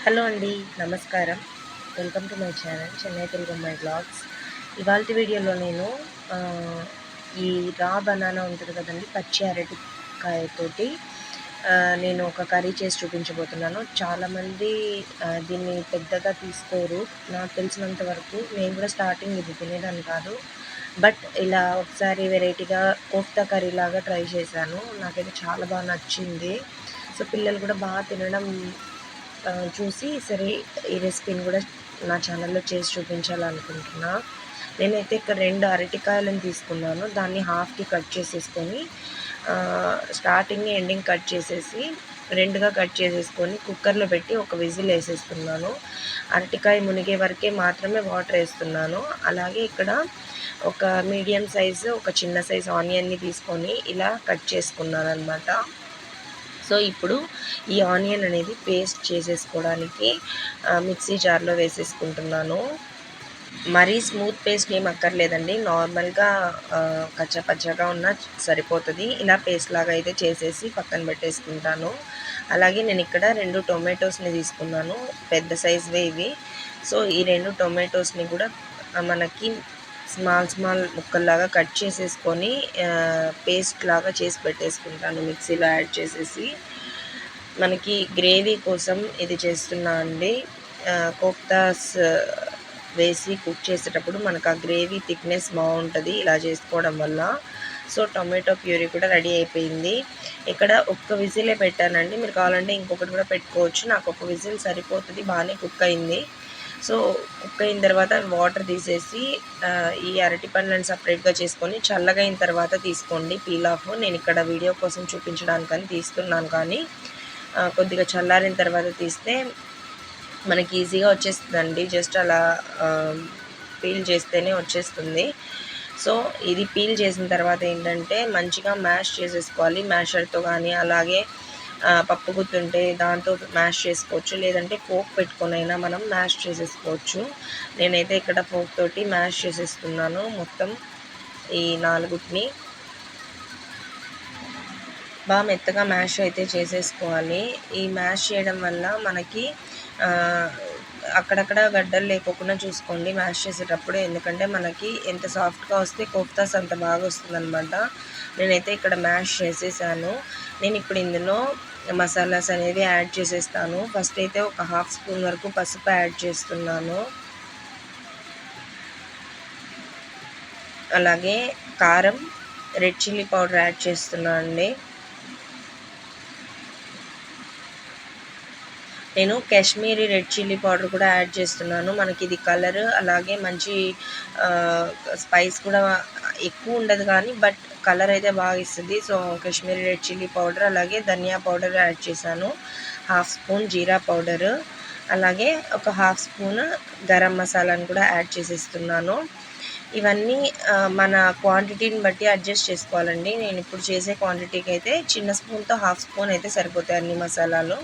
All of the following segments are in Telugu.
హలో అండి, నమస్కారం. Welcome to my channel Chennai Telugu అమ్మాయి బ్లాగ్స్. ఇవాల్టి వీడియోలో నేను ఈ రా బనానా ఉంటుంది కదండి, పచ్చి అరటికాయతోటి నేను ఒక కర్రీ చేసి చూపించబోతున్నాను. చాలామంది దీన్ని పెద్దగా తీసుకోరు. నాకు తెలిసినంత వరకు నేను కూడా స్టార్టింగ్ ఇది తినేదాన్ని కాదు. బట్ ఇలా ఒకసారి వెరైటీగా కోఫ్తా కర్రీ లాగా ట్రై చేశాను. నాకైతే చాలా బాగా నచ్చింది. సో పిల్లలు కూడా బాగా తినడం చూసి సరే ఈ రెసిపీని కూడా నా ఛానల్లో చేసి చూపించాలనుకుంటున్నా. నేనైతే ఇక్కడ 2 అరటికాయలను తీసుకున్నాను. దాన్ని హాఫ్కి కట్ చేసేసుకొని స్టార్టింగ్ ఎండింగ్ కట్ చేసేసి 2గా కట్ చేసేసుకొని కుక్కర్లో పెట్టి ఒక విజిల్ వేసేస్తున్నాను. అరటికాయ మునిగే వరకే మాత్రమే వాటర్ వేస్తున్నాను. అలాగే ఇక్కడ ఒక మీడియం సైజు ఒక చిన్న సైజు ఆనియన్ని తీసుకొని ఇలా కట్ చేసుకున్నాను అనమాట. సో ఇప్పుడు ఈ ఆనియన్ అనేది పేస్ట్ చేసేసుకోవడానికి మిక్సీ జార్లో వేసేసుకుంటున్నాను. మరీ స్మూత్ పేస్ట్ ఏం అక్కర్లేదండి, నార్మల్గా కచ్చాపచ్చాగా ఉన్న సరిపోతుంది. ఇలా పేస్ట్ లాగా అయితే చేసేసి పక్కన పెట్టేసుకుంటాను. అలాగే నేను ఇక్కడ 2 టొమాటోస్ని తీసుకున్నాను, పెద్ద సైజువే ఇవి. సో ఈ 2 టొమాటోస్ని కూడా మనకి స్మాల్ ముక్కల్లాగా కట్ చేసేసుకొని పేస్ట్ లాగా చేసి పెట్టేసుకుంటాను మిక్సీలో యాడ్ చేసేసి. మనకి గ్రేవీ కోసం ఇది చేస్తున్నా అండి. కోఫ్తాస్ వేసి కుక్ చేసేటప్పుడు మనకు ఆ గ్రేవీ థిక్నెస్ బాగుంటుంది ఇలా చేసుకోవడం వల్ల. సో టొమాటో ప్యూరీ కూడా రెడీ అయిపోయింది. ఇక్కడ ఒక్క విజిలే పెట్టానండి, మీరు కావాలంటే ఇంకొకటి కూడా పెట్టుకోవచ్చు. నాకు ఒక విజిల్ సరిపోతుంది, బాగానే కుక్ అయింది. సో కుక్ అయిన తర్వాత వాటర్ తీసేసి ఈ అరటి పండ్లను సపరేట్గా చేసుకొని చల్లగా అయిన తర్వాత తీసుకోండి పీల్ ఆఫ్. నేను ఇక్కడ వీడియో కోసం చూపించడానికని తీస్తున్నాను, కానీ కొద్దిగా చల్లారిన తర్వాత తీస్తే మనకి ఈజీగా వచ్చేస్తుందండి. జస్ట్ అలా పీల్ చేస్తేనే వచ్చేస్తుంది. సో ఇది పీల్ చేసిన తర్వాత ఏంటంటే మంచిగా మ్యాష్ చేసేసుకోవాలి మ్యాషర్తో, కానీ అలాగే పప్పు గుత్తుంటే దాంతో మ్యాష్ చేసుకోవచ్చు, లేదంటే ఫోక్ పెట్టుకొనైనా మనం మ్యాష్ చేసేసుకోవచ్చు. నేనైతే ఇక్కడ ఫోక్ తోటి మ్యాష్ చేసేస్తున్నాను మొత్తం ఈ 4ని. బాగా మెత్తగా మ్యాష్ అయితే చేసేసుకోవాలి. ఈ మ్యాష్ చేయడం వల్ల మనకి అక్కడక్కడ గడ్డలు లేకోకుండా చూసుకోండి మ్యాష్ చేసేటప్పుడు, ఎందుకంటే మనకి ఎంత సాఫ్ట్గా వస్తే కోఫ్తాస్ అంత బాగా వస్తుందన్నమాట. నేనైతే ఇక్కడ మ్యాష్ చేసేసాను. నేను ఇప్పుడు ఇందులో మసాలాస్ అనేవి యాడ్ చేసేస్తాను. ఫస్ట్ అయితే ఒక 1/2 స్పూన్ వరకు పసుపు యాడ్ చేస్తున్నాను. అలాగే కారం, రెడ్ చిల్లీ పౌడర్ యాడ్ చేస్తున్నాను అండి. నేను కాశ్మీరీ రెడ్ చిల్లీ పౌడర్ కూడా యాడ్ చేస్తున్నాను. మనకి ఇది కలర్ అలాగే మంచి స్పైస్ కూడా ఎక్కువ ఉండదు, కానీ బట్ కలర్ అయితే బాగా ఇస్తుంది. So Kashmiri red chilli powder అలాగే ధనియా పౌడర్ యాడ్ చేశాను. 1/2 స్పూన్ జీరా పౌడరు, అలాగే ఒక 1/2 స్పూన్ గరం మసాలాను కూడా యాడ్ చేసేస్తున్నాను. ఇవన్నీ మన క్వాంటిటీని బట్టి అడ్జస్ట్ చేసుకోవాలండి. నేను ఇప్పుడు చేసే క్వాంటిటీకి అయితే చిన్న స్పూన్తో 1/2 స్పూన్ అయితే సరిపోతాయి అన్ని మసాలాలు.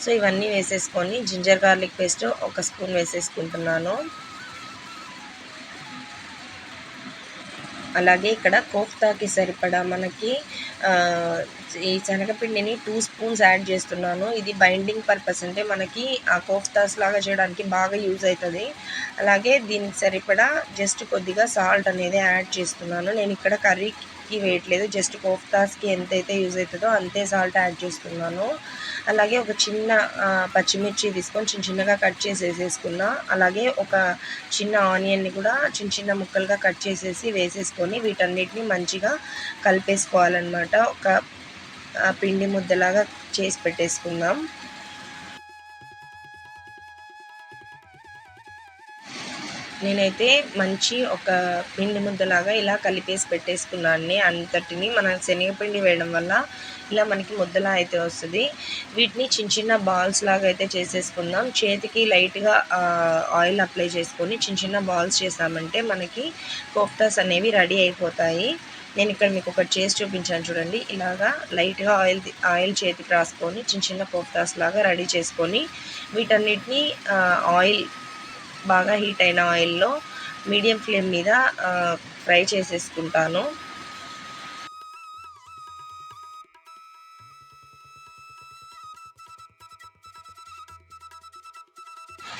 సో ఇవన్నీ వేసేసుకొని జింజర్ గార్లిక్ పేస్ట్ ఒక స్పూన్ వేసేసుకుంటున్నాను. అలాగే ఇక్కడ కోఫ్తాకి సరిపడా మనకి ఈ శనగపిండిని 2 స్పూన్స్ యాడ్ చేస్తున్నాను. ఇది బైండింగ్ పర్పస్, అంటే మనకి ఆ కోఫ్తాస్ లాగా చేయడానికి బాగా యూజ్ అవుతుంది. అలాగే దీనికి సరిపడా జస్ట్ కొద్దిగా సాల్ట్ అనేది యాడ్ చేస్తున్నాను. నేను ఇక్కడ కర్రీకి వేయట్లేదు, జస్ట్ కోఫ్తాస్కి ఎంతైతే యూజ్ అవుతుందో అంతే సాల్ట్ యాడ్ చేస్తున్నాను. అలాగే ఒక చిన్న పచ్చిమిర్చి తీసుకొని చిన్నగా కట్ చేసి వేసేసుకున్నా. అలాగే ఒక చిన్న ఆనియన్ని కూడా చిన్న ముక్కలుగా కట్ చేసేసి వేసేసుకొని వీటన్నిటిని మంచిగా కలిపేసుకోవాలన్నమాట. ఒక పిండి ముద్దలాగా చేసి పెట్టేసుకుందాం. నేనైతే మంచి ఒక పిండి ముద్దలాగా ఇలా కలిపేసి పెట్టేసుకున్నాను. అంతటిని మన శనగపిండి వేయడం వల్ల ఇలా మనకి ముద్దలా అయితే వస్తుంది. వీటిని చిన్న బాల్స్ లాగా అయితే చేసేసుకుందాం. చేతికి లైట్గా ఆయిల్ అప్లై చేసుకొని చిన్న బాల్స్ చేసామంటే మనకి కోఫ్తాస్ అనేవి రెడీ అయిపోతాయి. నేను ఇక్కడ మీకు ఒకటి చేసి చూపించాను చూడండి. ఇలాగా లైట్గా ఆయిల్ చేతికి రాసుకొని చిన్న కోఫ్తాస్ లాగా రెడీ చేసుకొని వీటన్నిటిని ఆయిల్ బాగా హీట్ అయిన ఆయిల్లో మీడియం ఫ్లేమ్ మీద ఫ్రై చేసేసుకుంటాను.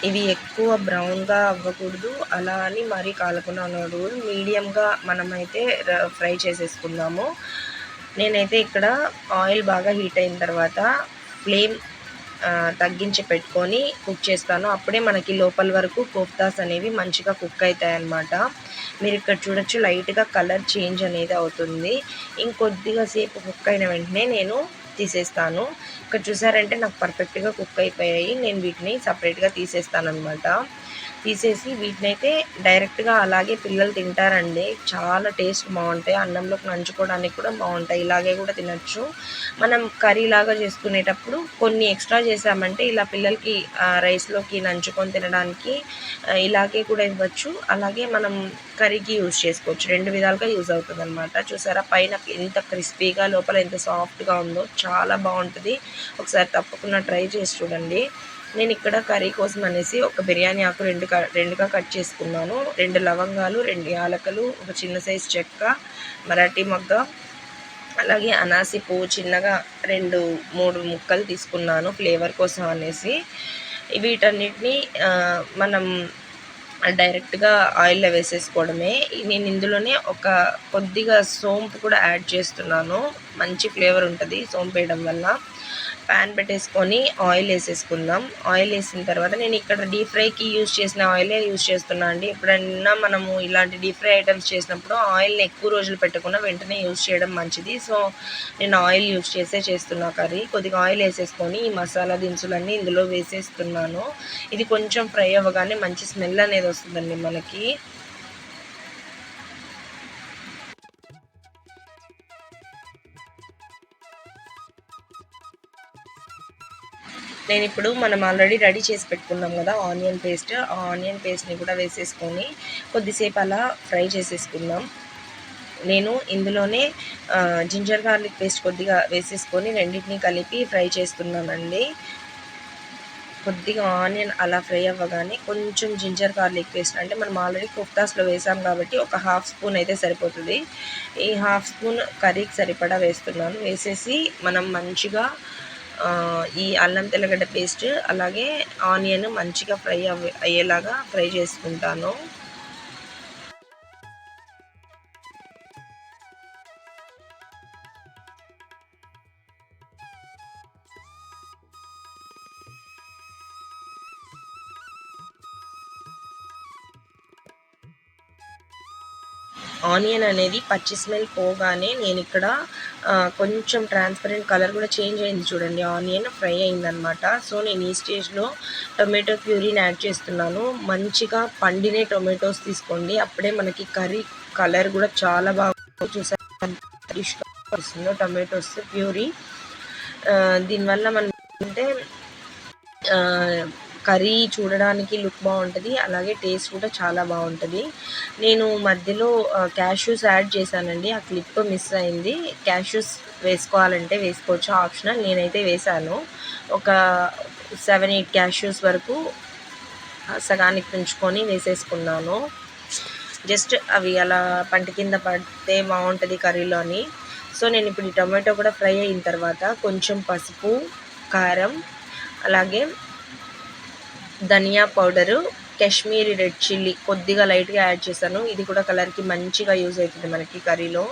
ఇవి ఎక్కువ బ్రౌన్గా అవ్వకూడదు, అలా అని మరీ కాలకుండా ఉండకూడదు. మీడియంగా మనమైతే ఫ్రై చేసేసుకుందాము. నేనైతే ఇక్కడ ఆయిల్ బాగా హీట్ అయిన తర్వాత ఫ్లేమ్ తగ్గించి పెట్టుకొని కుక్ చేస్తాను. అప్పుడే మనకి లోపల వరకు కోఫ్తాస్ అనేవి మంచిగా కుక్ అవుతాయన్నమాట. మీరు ఇక్కడ చూడొచ్చు లైట్గా కలర్ చేంజ్ అనేది అవుతుంది. ఇంకొద్దిగా సేపు కుక్ అయిన వెంటనే నేను తీసేస్తాను. ఇక్కడ చూసారంటే నాకు పర్ఫెక్ట్గా కుక్ అయిపోయాయి. నేను వీటిని సపరేట్గా తీసేస్తానన్నమాట. తీసేసి వీటినైతే డైరెక్ట్గా అలాగే పిల్లలు తింటారండి. చాలా టేస్ట్ బాగుంటాయి. అన్నంలోకి నంచుకోవడానికి కూడా బాగుంటాయి. ఇలాగే కూడా తినచ్చు. మనం కర్రీ లాగా చేసుకునేటప్పుడు కొన్ని ఎక్స్ట్రా చేసామంటే ఇలా పిల్లలకి రైస్లోకి నంచుకొని తినడానికి ఇలాగే కూడా ఇవ్వచ్చు. అలాగే మనం కర్రీకి యూజ్ చేసుకోవచ్చు. 2 విధాలుగా యూజ్ అవుతుంది అనమాట. చూసారా పైన ఎంత క్రిస్పీగా లోపల ఎంత సాఫ్ట్గా ఉందో చాలా బాగుంటుంది. ఒకసారి తప్పకుండా ట్రై చేసి చూడండి. నేను ఇక్కడ కర్రీ కోసం అనేసి ఒక బిర్యానీ ఆకు రెండుగా కట్ చేసుకున్నాను. 2 లవంగాలు, 2 యాలకులు, ఒక చిన్న సైజు చెక్క, మరాఠీ మొగ్గ, అలాగే అనాసి పువ్వు చిన్నగా 2-3 ముక్కలు తీసుకున్నాను ఫ్లేవర్ కోసం అనేసి. వీటన్నిటిని మనం డైరెక్ట్గా ఆయిల్లో వేసేసుకోవడమే. నేను ఇందులోనే ఒక కొద్దిగా సోంపు కూడా యాడ్ చేస్తున్నాను. మంచి ఫ్లేవర్ ఉంటుంది సోంపు వేయడం వల్ల. ప్యాన్ పెట్టేసుకొని ఆయిల్ వేసేసుకుందాం. ఆయిల్ వేసిన తర్వాత నేను ఇక్కడ డీప్ ఫ్రైకి యూజ్ చేసిన ఆయిలే యూజ్ చేస్తున్నా అండి. ఎప్పుడైనా మనము ఇలాంటి డీప్ ఫ్రై ఐటమ్స్ చేసినప్పుడు ఆయిల్ని ఎక్కువ రోజులు పెట్టకుండా వెంటనే యూజ్ చేయడం మంచిది. సో నేను ఆయిల్ యూజ్ చేస్తున్నా కర్రీ. కొద్దిగా ఆయిల్ వేసేసుకొని ఈ మసాలా దినుసులన్నీ ఇందులో వేసేస్తున్నాను. ఇది కొంచెం ఫ్రై అవ్వగానే మంచి స్మెల్ అనేది వస్తుందండి మనకి. నేను ఇప్పుడు మనం ఆల్రెడీ రెడీ చేసి పెట్టుకున్నాం కదా ఆనియన్ పేస్ట్, ఆ ఆనియన్ పేస్ట్ని కూడా వేసేసుకొని కొద్దిసేపు అలా ఫ్రై చేసేసుకుందాం. నేను ఇందులోనే జింజర్ గార్లిక్ పేస్ట్ కొద్దిగా వేసేసుకొని రెండింటిని కలిపి ఫ్రై చేస్తున్నానండి. కొద్దిగా ఆనియన్ అలా ఫ్రై అవ్వగానే కొంచెం జింజర్ గార్లిక్ పేస్ట్, అంటే మనం ఆల్రెడీ కోఫ్తాస్లో వేసాం కాబట్టి ఒక 1/2 స్పూన్ అయితే సరిపోతుంది. ఈ 1/2 స్పూన్ కర్రీకి సరిపడా వేస్తున్నాను. వేసేసి మనం మంచిగా ఈ అల్లం తెల్లగడ్డ పేస్ట్ అలాగే ఆనియన్ మంచిగా ఫ్రై అయ్యేలాగా ఫ్రై చేసుకుంటాను. ఆనియన్ అనేది పచ్చి స్మెల్ పోగానే నేను ఇక్కడ కొంచెం ట్రాన్స్పరెంట్ కలర్ కూడా చేంజ్ అయింది చూడండి, ఆనియన్ ఫ్రై అయిందనమాట. సో నేను ఈ స్టేజ్లో టొమాటో ప్యూరీని యాడ్ చేస్తున్నాను. మంచిగా పండినే టొమాటోస్ తీసుకోండి, అప్పుడే మనకి కర్రీ కలర్ కూడా చాలా బాగా చూసారు టొమాటోస్ ప్యూరీ. దీనివల్ల మనం అంటే కర్రీ చూడడానికి లుక్ బాగుంటుంది, అలాగే టేస్ట్ కూడా చాలా బాగుంటుంది. నేను మధ్యలో క్యాష్యూస్ యాడ్ చేశానండి, ఆ క్లిప్ మిస్ అయింది. క్యాష్యూస్ వేసుకోవాలంటే వేసుకోవచ్చు, ఆప్షనల్. నేనైతే వేశాను. ఒక 7-8 క్యాష్యూస్ వరకు సగానికి పెంచుకొని వేసేసుకున్నాను. జస్ట్ అవి అలా పంట కింద పడితే బాగుంటుంది కర్రీలోని. సో నేను ఇప్పుడు ఈ టొమాటో కూడా ఫ్రై అయిన తర్వాత కొంచెం పసుపు, కారం, అలాగే ధనియా పౌడరు, కాశ్మీరీ రెడ్ చిల్లీ కొద్దిగా లైట్గా యాడ్ చేశాను. ఇది కూడా కలర్కి మంచిగా యూజ్ అవుతుంది మనకి కర్రీలో.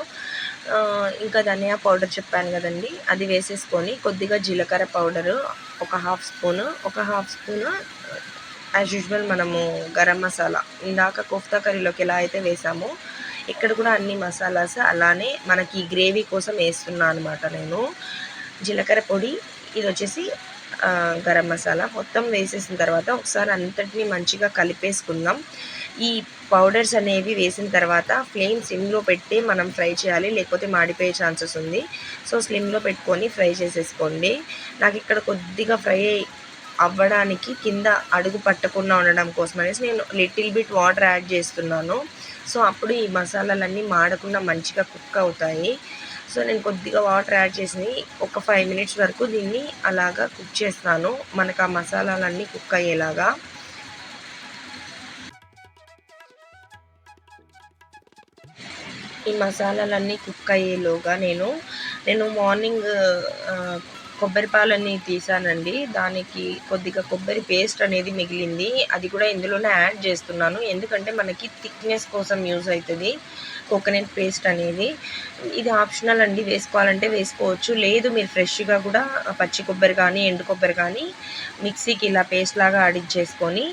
ఇంకా ధనియా పౌడర్ చెప్పాను కదండి, అది వేసేసుకొని కొద్దిగా జీలకర్ర పౌడరు ఒక 1/2 స్పూను యాజ్ యూజువల్ మనము గరం మసాలా ఇందాక కోఫ్తా కర్రీలోకి ఎలా అయితే వేసామో ఇక్కడ కూడా అన్ని మసాలాస్ అలానే మనకి గ్రేవీ కోసం వేస్తున్నాను అనమాట. నేను జీలకర్ర పొడి, ఇది వచ్చేసి గరం మసాలా మొత్తం వేసేసిన తర్వాత ఒకసారి అంతటిని మంచిగా కలిపేసుకుందాం. ఈ పౌడర్స్ అనేవి వేసిన తర్వాత ఫ్లేమ్ స్లిమ్లో పెట్టి మనం ఫ్రై చేయాలి, లేకపోతే మాడిపోయే ఛాన్సెస్ ఉంది. సో స్లిమ్లో పెట్టుకొని ఫ్రై చేసేసుకోండి. నాకు ఇక్కడ కొద్దిగా ఫ్రై అవ్వడానికి కింద అడుగు పట్టకుండా ఉండడం కోసం అనేసి నేను లిటిల్ బిట్ వాటర్ యాడ్ చేస్తున్నాను. సో అప్పుడు ఈ మసాలాలన్నీ మాడకుండా మంచిగా కుక్ అవుతాయి. సో నేను కొద్దిగా వాటర్ యాడ్ చేసి ఒక 5 మినిట్స్ వరకు దీన్ని అలాగా కుక్ చేస్తాను, మనకు ఆ మసాలాలన్నీ కుక్ అయ్యేలాగా. ఈ మసాలాలన్నీ కుక్ అయ్యేలోగా నేను మార్నింగ్ కొబ్బరి పాలని తీసానండి. దానికి కొద్దిగా కొబ్బరి పేస్ట్ అనేది మిగిలింది. అది కూడా ఇందులోనే యాడ్ చేస్తున్నాను. ఎందుకంటే మనకి థిక్‌నెస్ కోసం యూజ్ అయితది కోకోనట్ పేస్ట్ అనేది. ఇది ఆప్షనల్ అండి. వేసుకోవాలంటే వేసుకోవచ్చు. లేదు మీరు ఫ్రెష్‌గా కూడా పచ్చి కొబ్బరి కానీ, ఎండు కొబ్బరి కానీ మిక్సీకి ఇలా పేస్ట్ లాగా ఆడించేసుకొని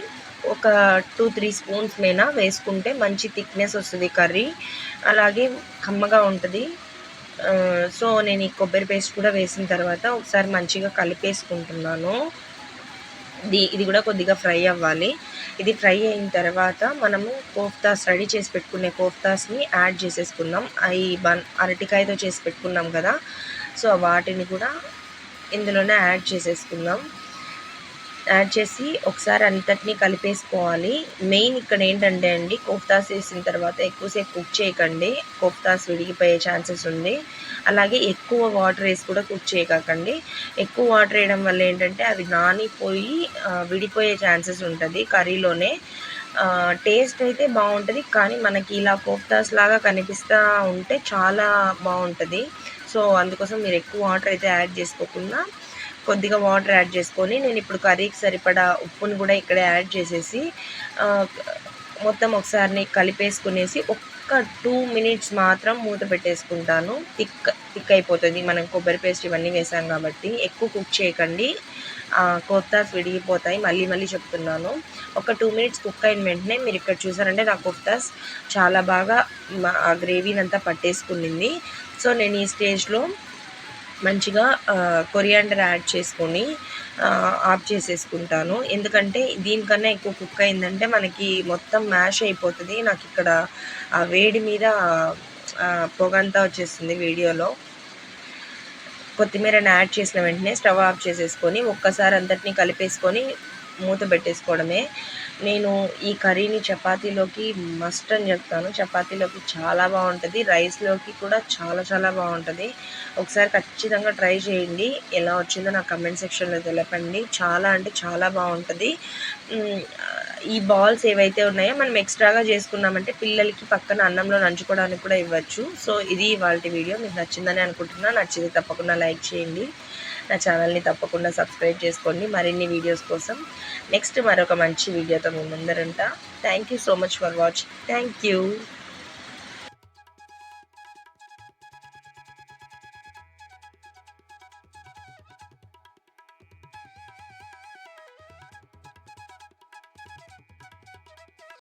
ఒక 2, 3 స్పూన్స్ మేనా వేసుకుంటే మంచి థిక్‌నెస్ వస్తది కర్రీ. అలాగే కమ్మగా ఉంటది. సో, నేను ఈ కొబ్బరి పేస్ట్ కూడా వేసిన తర్వాత ఒకసారి మంచిగా కలిపేసుకుంటున్నాను. ఇది కూడా కొద్దిగా ఫ్రై అవ్వాలి. ఇది ఫ్రై అయిన తర్వాత మనము కోఫ్తాస్ రెడీ చేసి పెట్టుకునే కోఫ్తాస్‌ని యాడ్ చేసేసుకుందాం. అయి అరటికాయతో చేసి పెట్టుకున్నాం కదా! సో, వాటిని కూడా ఇందులోనే యాడ్ చేసేసుకుందాం. యాడ్ చేసి ఒకసారి అంతటిని కలిపేసుకోవాలి. మెయిన్ ఇక్కడ ఏంటంటే అండి, కోఫ్తాస్ వేసిన తర్వాత ఎక్కువసేపు కుక్ చేయకండి. కోఫ్తాస్ విడిగిపోయే ఛాన్సెస్ ఉంది. అలాగే ఎక్కువ వాటర్ వేసి కూడా కుక్ చేయకండి. ఎక్కువ వాటర్ వేయడం వల్ల ఏంటంటే అవి నానిపోయి విడిపోయే ఛాన్సెస్ ఉంటుంది కర్రీలోనే. టేస్ట్ అయితే బాగుంటుంది, కానీ మనకి ఇలా కోఫ్తాస్ లాగా కనిపిస్తూ ఉంటే చాలా బాగుంటుంది. సో, అందుకోసం మీరు ఎక్కువ వాటర్ అయితే యాడ్ చేసుకోకుండా కొద్దిగా వాటర్ యాడ్ చేసుకొని, నేను ఇప్పుడు కర్రీకి సరిపడా ఉప్పుని కూడా ఇక్కడ యాడ్ చేసేసి మొత్తం ఒకసారి కలిపేసుకునేసి ఒక్క 2 మినిట్స్ మాత్రం మూత పెట్టేసుకుంటాను. థిక్ అయిపోతుంది. మనం కొబ్బరి పేస్ట్ ఇవన్నీ వేసాం కాబట్టి. ఎక్కువ కుక్ చేయకండి, కోఫ్తాస్ విడిగిపోతాయి. మళ్ళీ చెప్తున్నాను. ఒక 2 మినిట్స్ కుక్ అయిన వెంటనే మీరు ఇక్కడ చూసారంటే నా కోఫ్తాస్ చాలా బాగా ఆ గ్రేవీని అంతా పట్టేసుకునింది. సో, నేను ఈ స్టేజ్లో మంచిగా కొరియాండర్ యాడ్ చేసుకొని ఆఫ్ చేసేసుకుంటాను. ఎందుకంటే దీనికన్నా ఎక్కువ కుక్ అయిందంటే మనకి మొత్తం మ్యాష్ అయిపోతుంది. నాకు ఇక్కడ ఆ వేడి మీద పొగంతా వచ్చేస్తుంది వీడియోలో. కొత్తిమీరని యాడ్ చేసిన వెంటనే స్టవ్ ఆఫ్ చేసేసుకొని ఒక్కసారి అంతటిని కలిపేసుకొని మూత పెట్టేసుకోవడమే. నేను ఈ కర్రీని చపాతీలోకి మస్ట్ అని చెప్తాను. చపాతీలోకి చాలా బాగుంటుంది. రైస్లోకి కూడా చాలా బాగుంటుంది. ఒకసారి ఖచ్చితంగా ట్రై చేయండి. ఎలా వచ్చిందో నాకు కమెంట్ సెక్షన్లో తెలపండి. చాలా అంటే చాలా బాగుంటుంది. ఈ బాల్స్ ఏవైతే ఉన్నాయో మనం ఎక్స్ట్రాగా చేసుకున్నామంటే పిల్లలకి పక్కన అన్నంలో నంచుకోవడానికి కూడా ఇవ్వచ్చు. సో, ఇది ఇవాల్టి వీడియో. మీకు నచ్చిందని అనుకుంటున్నా. నచ్చితే తప్పకుండా లైక్ చేయండి. నా ఛానల్ని తప్పకుండా సబ్స్క్రైబ్ చేసుకోండి మరిన్ని వీడియోస్ కోసం. నెక్స్ట్ మరొక మంచి వీడియోతో మీ ముందరుంటా. Thank you so much for watching. Thank you.